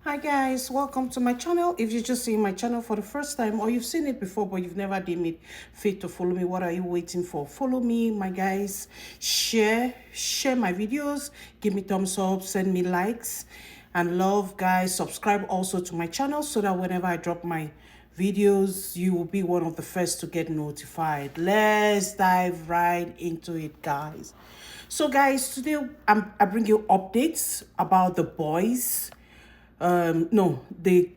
Hi guys, welcome to my channel. If you're just seeing my channel for the first time or you've seen it before but you've never deemed it fit to follow me, what are you waiting for? Follow me, my guys. Share my videos, give me thumbs up, send me likes and love, guys. Subscribe also to my channel so that whenever I drop my videos, you will be one of the first to get notified. Let's dive right into it, guys. So guys, today I bring you updates about the boys. No, the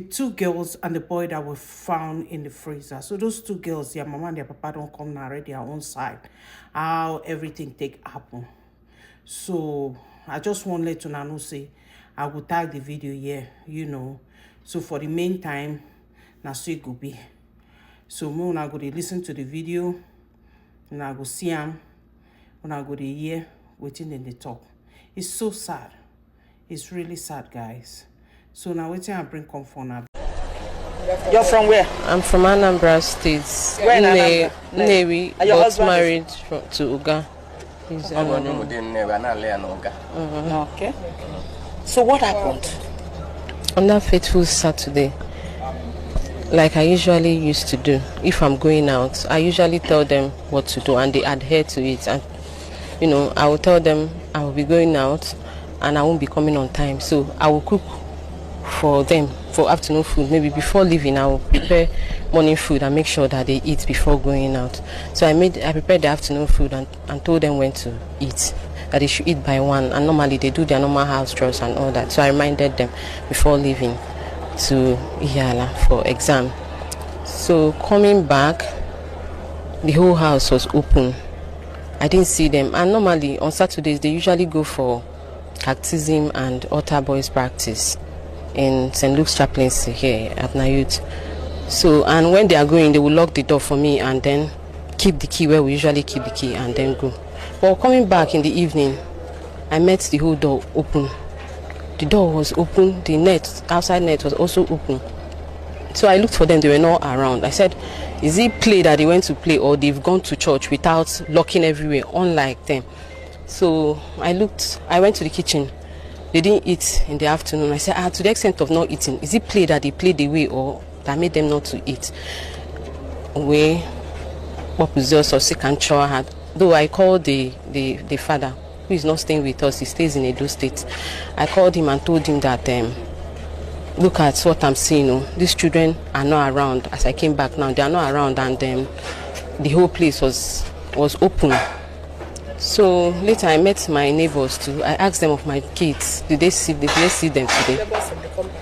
two girls and the boy that were found in the freezer. So those two girls, their mama and their papa don't come narrate their own side, how everything take happen. So I just want to let you know say I will tag the video here, So for the meantime, now so it go be. So when I go to listen to the video, and I go see them, when I go to hear waiting in the talk. It's so sad. It's really sad, guys. So now waiting I bring comfort now. You're from where? I'm from Anambra State. Where in Anambra? Newi got married to Uga. He's Okay. So what happened? On that fateful Saturday, like I usually used to do, if I'm going out, I usually tell them what to do and they adhere to it. And I will tell them I will be going out and I won't be coming on time. So I will cook for them for afternoon food. Maybe before leaving I will prepare morning food and make sure that they eat before going out. So I prepared the afternoon food and told them when to eat, that they should eat by 1, and normally they do their normal house chores and all that. So I reminded them before leaving to Iyala for exam. So coming back, the whole house was open. I didn't see them, and normally on Saturdays they usually go for catechism and altar boys practice in St. Luke's chaplaincy here at Nayut. So, and when they are going, they will lock the door for me and then keep the key where we usually keep the key and then go. But coming back in the evening, I met the whole door open. The door was open, the outside net was also open. So I looked for them, they were not around. I said, is it play that they went to play or they've gone to church without locking everywhere, unlike them? So I went to the kitchen. They didn't eat in the afternoon. I said, to the extent of not eating, is it play that they played away or that made them not to eat? What was also sick and sure had. Though I called the father, who is not staying with us, he stays in Edo State. I called him and told him that, look at what I'm seeing. These children are not around. As I came back now, they are not around, and the whole place was open. So later I met my neighbors too. I asked them of my kids. Did they see them today?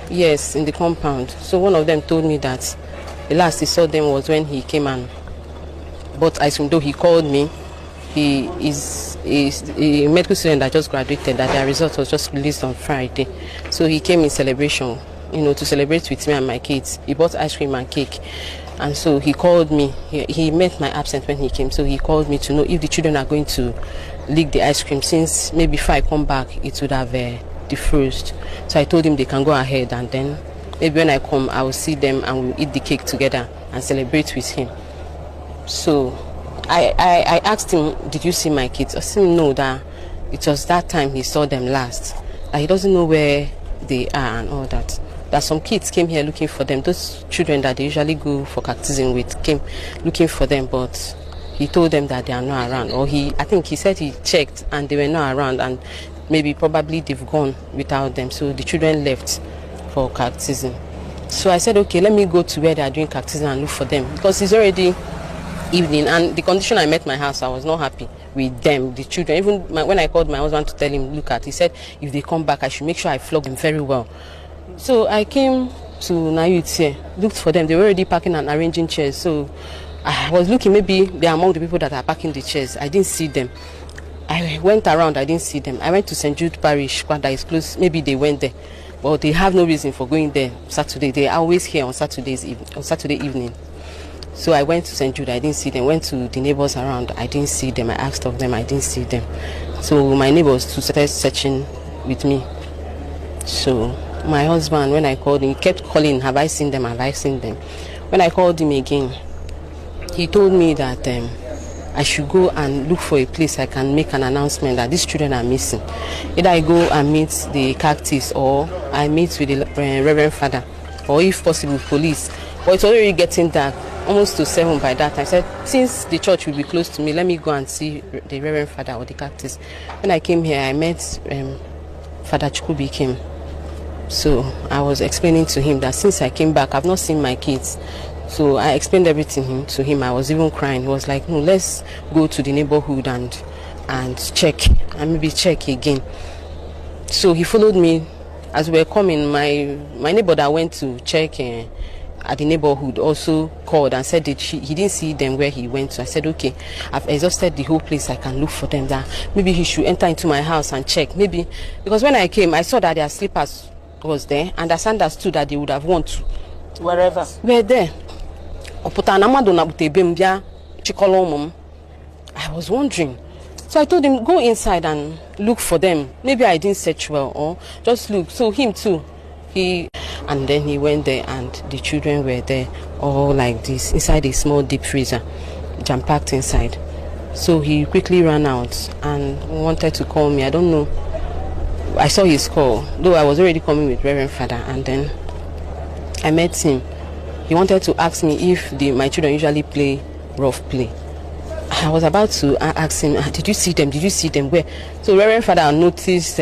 Yes, in the compound. So one of them told me that the last he saw them was when he came and bought ice cream. Though he called me, he is a medical student that just graduated, that their result was just released on Friday. So he came in celebration, to celebrate with me and my kids. He bought ice cream and cake. And so he called me. He met my absence when he came. So he called me to know if the children are going to lick the ice cream, since maybe if I come back, it would have defrosted. So I told him they can go ahead, and then maybe when I come, I will see them and we'll eat the cake together and celebrate with him. So I asked him, did you see my kids? I said no, that it was that time he saw them last. That he doesn't know where they are and all that. That some kids came here looking for them. Those children that they usually go for catechism with came looking for them, but he told them that they are not around. Or I think he said he checked and they were not around, and probably they've gone without them. So the children left for catechism. So I said, okay, let me go to where they are doing catechism and look for them, because it's already evening, and the condition I met my house, I was not happy with them, the children. Even when I called my husband to tell him, he said if they come back, I should make sure I flog them very well. So I came to Nayut here, looked for them. They were already packing and arranging chairs. So I was looking, maybe they're among the people that are packing the chairs. I didn't see them. I went around, I didn't see them. I went to St. Jude Parish, that is close. Maybe they went there. But they have no reason for going there Saturday. They are always here on Saturday evening. So I went to St. Jude, I didn't see them. Went to the neighbors around, I didn't see them. I asked of them, I didn't see them. So my neighbors too started searching with me. So my husband, when I called him, he kept calling, have I seen them, have I seen them? When I called him again, he told me that I should go and look for a place I can make an announcement that these children are missing. Either I go and meet the Cactus, or I meet with the Reverend Father, or if possible police. But it's already getting dark, almost to 7 by that time. I said, since the church will be close to me, let me go and see the Reverend Father or the Cactus. When I came here, I met Father Chukwubi came. So I was explaining to him that since I came back, I've not seen my kids. So I explained everything to him. I was even crying. He was like, no, let's go to the neighborhood and check, and maybe check again. So he followed me. As we were coming, my neighbor that went to check at the neighborhood also called and said that he didn't see them where he went to. I said, okay, I've exhausted the whole place. I can look for them. That maybe he should enter into my house and check. Maybe because when I came, I saw that their slippers was there, and I understood that they would have won to wherever. We're there. I was wondering. So I told him, go inside and look for them. Maybe I didn't search well, or just look. So him too. And then he went there, and the children were there, all like this, inside a small deep freezer, jam-packed inside. So he quickly ran out and wanted to call me. I don't know. I saw his call, though I was already coming with Reverend Father, and then I met him. He wanted to ask me if my children usually play rough play. I was about to ask him, did you see them? Did you see them? Where? So Reverend Father noticed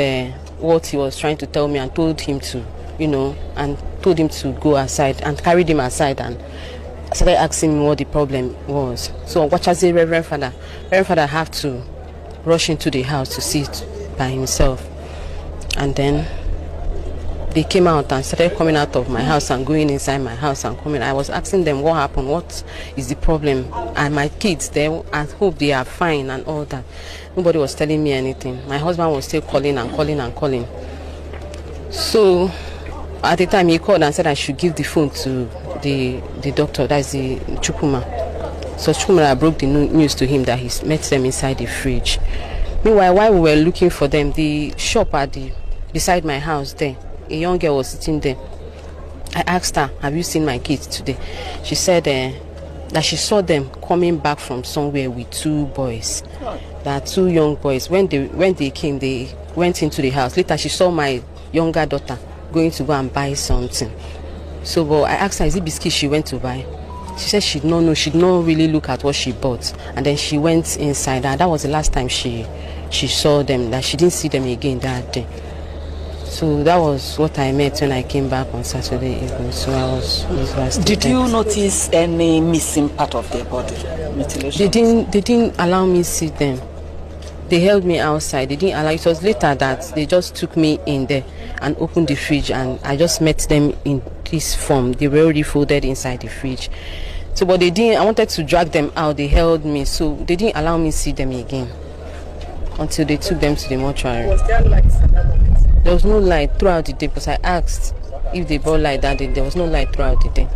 what he was trying to tell me and told him to, and told him to go aside, and carried him aside and started asking him what the problem was. So what I say, Reverend Father had to rush into the house to see it by himself. And then they came out and started coming out of my house and going inside my house and coming. I was asking them what happened, what is the problem, and my kids, I hope they are fine and all that. Nobody was telling me anything. My husband was still calling and calling and calling. So at the time he called and said I should give the phone to the doctor, that's the Chukuma. So Chukuma broke the news to him that he met them inside the fridge. Meanwhile, while we were looking for them, the shop beside my house there, a young girl was sitting there. I asked her, have you seen my kids today? She said that she saw them coming back from somewhere with 2 boys. There are 2 young boys. When they came, they went into the house. Later, she saw my younger daughter going to go and buy something. So but I asked her, is it biscuit she went to buy? She said she did not know. She did not really look at what she bought. And then she went inside. And that was the last time she saw them, that she didn't see them again that day. So that was what I met when I came back on Saturday evening. So I was devastated. Did you notice any missing part of their body? Mutilation? They didn't allow me to see them. They held me outside. They didn't allow. It was later that they just took me in there and opened the fridge, and I just met them in this form. They were already folded inside the fridge. So but they didn't. I wanted to drag them out. They held me, so they didn't allow me to see them again until they took them to the mortuary. Was there light at that moment? There was no light throughout the day, because I asked if they brought light that day. There was no light throughout the day.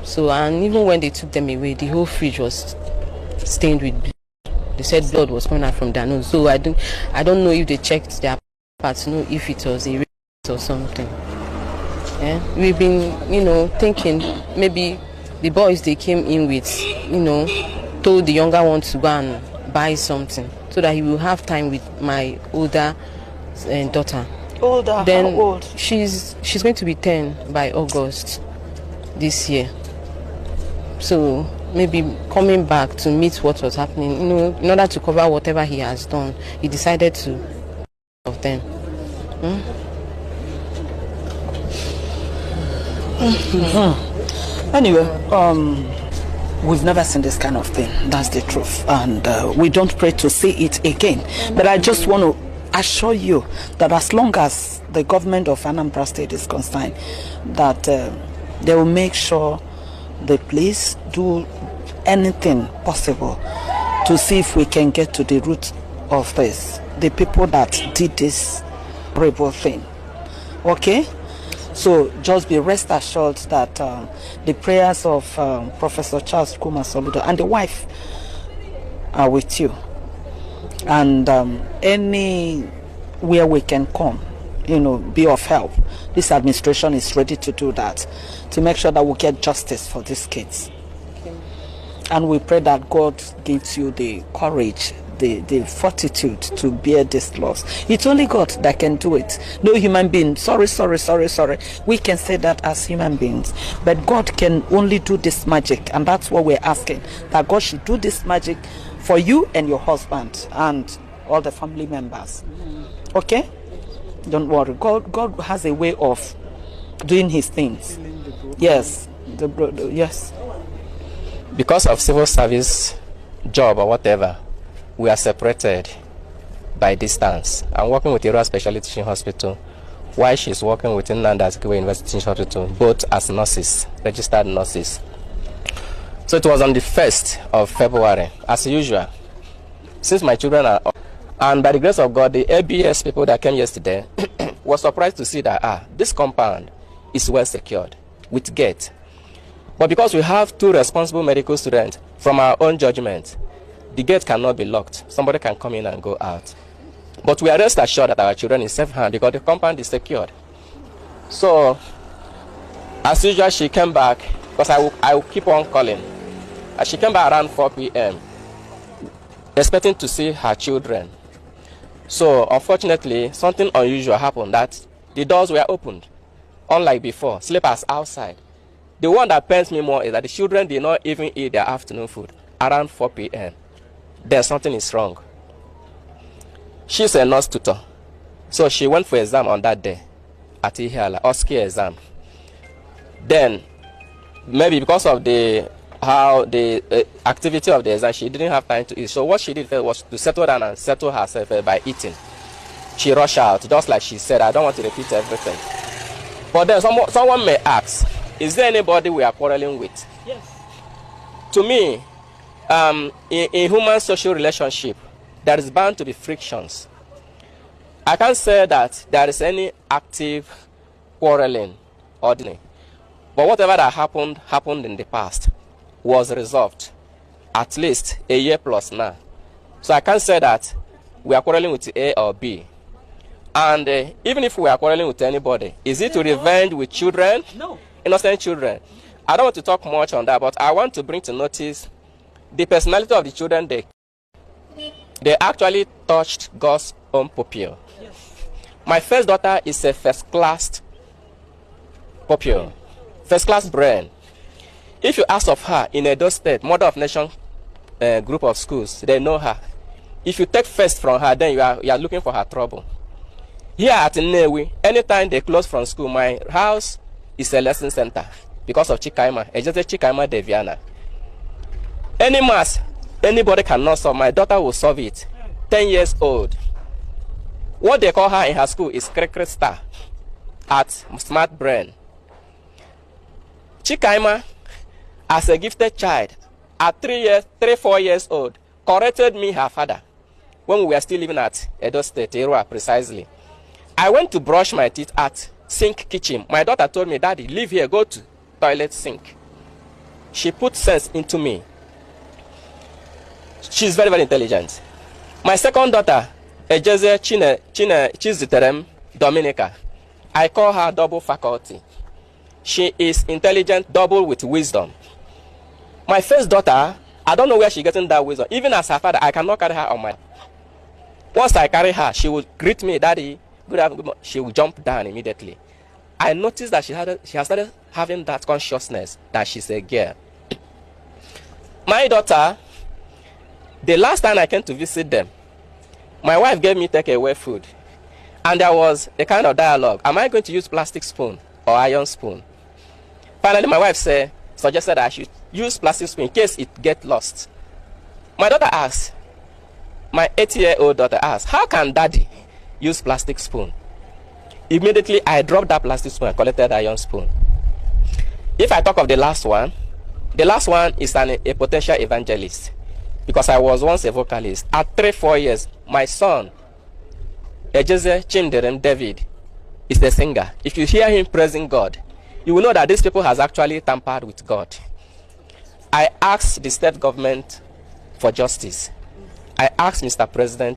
So, and even when they took them away, the whole fridge was stained with blood. They said blood was coming out from their nose. So I don't know if they checked their parts to know if it was a rape or something. Yeah, we've been, thinking maybe the boys they came in with, told the younger one to go and buy something so that he will have time with my older daughter. Older? Then how old? She's going to be 10 by August this year. So maybe coming back to meet what was happening, in order to cover whatever he has done, he decided to of them. Anyway, we've never seen this kind of thing. That's the truth, and we don't pray to see it again. But I just want to assure you that as long as the government of Anambra State is concerned, that they will make sure the police do anything possible to see if we can get to the root of this, the people that did this horrible thing. Okay? So just be rest assured that the prayers of Professor Charles Kuma Soludo and the wife are with you. And anywhere we can come, be of help. This administration is ready to do that, to make sure that we get justice for these kids. Okay. And we pray that God gives you the courage, the fortitude to bear this loss. It's only God that can do it. No human being. Sorry. We can say that as human beings. But God can only do this magic. And that's what we're asking. That God should do this magic for you and your husband and all the family members. Okay? Don't worry. God has a way of doing his things. Yes. Yes. Because of civil service job or whatever, we are separated by distance. I'm working with Iro Specialty Teaching Hospital while she's working with Nnamdi Azikiwe University Teaching Hospital, both as nurses, registered nurses. So it was on the 1st of February, as usual. Since my children are up, and by the grace of God, the ABS people that came yesterday were surprised to see that this compound is well secured with gate. But because we have 2 responsible medical students, from our own judgment, the gate cannot be locked. Somebody can come in and go out. But we are rest assured that our children is safe hand because the compound is secured. So, as usual, she came back, because I will keep on calling. And she came back around 4 p.m., expecting to see her children. So, unfortunately, something unusual happened, that the doors were opened. Unlike before, sleepers outside. The one that pains me more is that the children did not even eat their afternoon food around 4 p.m. Then something is wrong. She's a nurse tutor. So she went for exam on that day at Ihiala, OSCE exam. Then, maybe because of the activity of the exam, she didn't have time to eat. So what she did first was to settle down and settle herself by eating. She rushed out, just like she said. I don't want to repeat everything. But then someone may ask, is there anybody we are quarreling with? Yes. To me, in human social relationship, there is bound to be frictions. I can't say that there is any active quarreling ordinary. But whatever that happened in the past was resolved, at least a year plus now. So I can't say that we are quarreling with A or B. And even if we are quarreling with anybody, is it to revenge with children? No. Innocent children. I don't want to talk much on that, but I want to bring to notice the personality of the children. They actually touched God's own pupil. Yes. My first daughter is a first-class pupil, first-class brain. If you ask of her in Edo State, Mother of Nation group of schools, they know her. If you take first from her, then you are looking for her trouble. Here at Nnewi, anytime they close from school, my house is a lesson center because of Chikaima, Ejeze Chikaima Deviana. Any mass, anybody cannot solve. My daughter will solve it. 10 years old. What they call her in her school is Cricket Star at Smart Brain. Chikaima, as a gifted child, at 3-4 years old, corrected me, her father, when we were still living at Edo State, Erua precisely. I went to brush my teeth at Sink Kitchen. My daughter told me, Daddy, leave here, go to toilet sink. She put sense into me. She's very, very intelligent. My second daughter, Ejeze Chiziterem Dominica, I call her double faculty. She is intelligent, double with wisdom. My first daughter, I don't know where she's getting that wisdom. Even as her father, I cannot carry her on my... Once I carry her, she will greet me, Daddy, good afternoon. She will jump down immediately. I noticed that she has started having that consciousness that she's a girl. My daughter, the last time I came to visit them, my wife gave me takeaway food. And there was a kind of dialogue. Am I going to use plastic spoon or iron spoon? Finally, my wife suggested I should use plastic spoon in case it gets lost. My daughter asked, my 8-year-old daughter asked, how can Daddy use plastic spoon? Immediately, I dropped that plastic spoon and collected iron spoon. If I talk of the last one is a potential evangelist. Because I was once a vocalist. At 3-4 years, my son, Ejeze Chinderem David, is a singer. If you hear him praising God, you will know that these people has actually tampered with God. I asked the state government for justice. I asked Mr. President